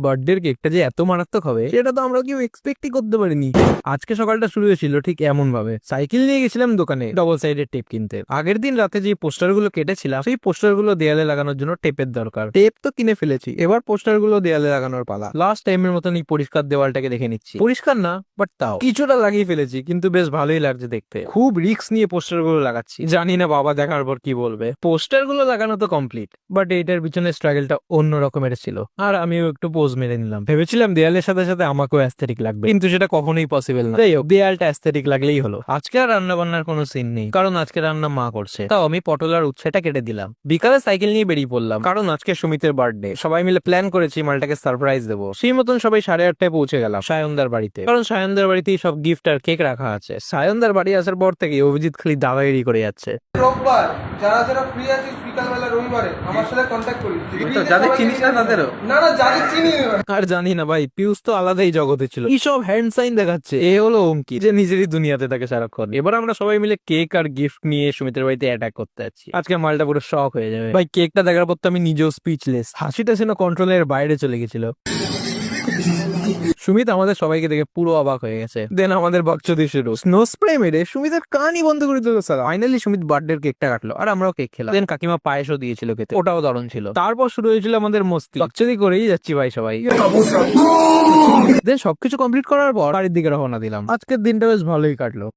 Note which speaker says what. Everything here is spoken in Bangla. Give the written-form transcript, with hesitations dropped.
Speaker 1: বার্থডের কেকটা যে এত মারাত্মক হবে সেটা তো আমরা কেউ এক্সপেক্টই করতে পারিনি। আজকে সকালটা শুরু হয়েছিল ঠিক এমন ভাবে। সাইকেল নিয়ে গেছিলাম দোকানে ডবল সাইডের টেপ কিনতে। আগের দিন রাতে যে পোস্টার গুলো কেটেছিলাম সেই পোস্টার গুলো দেয়ালে লাগানোর জন্য টেপের দরকার। টেপ তো কিনে ফেলেছি, এবার পোস্টার গুলো দেয়ালে লাগানোর পালা। লাস্ট টাইমের মতন এই পরিষ্কার দেওয়ালটাকে দেখে নিচ্ছি। পরিষ্কার না, বাট তাও কিছুটা লাগিয়ে ফেলেছি, কিন্তু বেশ ভালোই লাগছে দেখতে। খুব রিস্ক নিয়ে পোস্টার গুলো লাগাচ্ছি, জানি না বাবা দেখার পর কি বলবে। পোস্টার গুলো লাগানো তো কমপ্লিট, বাট এটার পিছনে স্ট্রাগলটা অন্য রকমের ছিল। আর আমিও একটু পোজ মেরে নিলাম। ভেবেছিলাম দেয়ালের সাথে সাথে আমাকেও অ্যাস্থেটিক লাগবে, কিন্তু সেটা কখনোই পসিবল না। যাই হোক, দেয়ালটা অ্যাস্থেটিক লাগলেই হলো। আজকে আর রান্না বান্নার কোনো সিন নেই, কারণ আজকে রান্না মা করছে। তাও আমি পটল আর উচ্ছেটা কেটে দিলাম। বিকালে সাইকেল নিয়ে বেরিয়ে পড়লাম, কারণ আজকে সুমিতের বার্থডে। সবাই মিলে প্ল্যান করেছি মালটাকে সারপ্রাইজ দেবো। সেই মতন সবাই 8:30টায় পৌঁছে গেলাম সায়নদার বাড়িতে, কারণ সায়নদার বাড়িতেই সব গিফট আর কেক রাখা আছে। সায়নদার বাড়ি আসার পর থেকে অভিজিৎ খালি দাদাগিরি করে যাচ্ছে।
Speaker 2: রোববার যারা যারা ফ্রি আছিস বিকালবেলা রবিবারে আমার সাথে কন্ট্যাক্ট করিস।
Speaker 1: যাদের চিনিস না তাদেরও?
Speaker 2: না না, যাদের চিনি
Speaker 1: আর জানি না ভাই, পিউস তো আলাদাই জগতে ছিল। কি সব হ্যান্ড সাইন দেখাচ্ছে। এ হলো অঙ্কিত, যে নিজেরই দুনিয়াতে থাকে সারাক্ষণ। এবার আমরা সবাই মিলে কেক আর গিফট নিয়ে সুমিতের বাড়িতে অ্যাটাক করতে যাচ্ছি। আজকে মালটা পুরো শক হয়ে যাবে ভাই। কেকটা দেখার পর তো আমি নিজেও স্পিচলেস। হাসিটা ছিল কন্ট্রোলের বাইরে চলে গেছিল। সুমিত আমাদের সবাইকে দেখে পুরো অবাক হয়ে গেছে। দেন আমাদের বকচোদি শুরু। স্নো স্প্রে মেরে সুমিতের কানই বন্ধ করে দিল স্যার। ফাইনালি সুমিত বার্থডের কেকটা কাটলো আর আমরাও কেক খেলাম। দেন কাকিমা পায়েসও দিয়েছিল খেতে, ওটাও দারুণ ছিল। তারপর শুরু হয়েছিল আমাদের মস্তি। বকচোদি করেই যাচ্ছি ভাই সবাই। দেন সবকিছু কমপ্লিট করার পর বাড়ির দিকে রওনা দিলাম। আজকের দিনটা বেশ ভালোই কাটলো।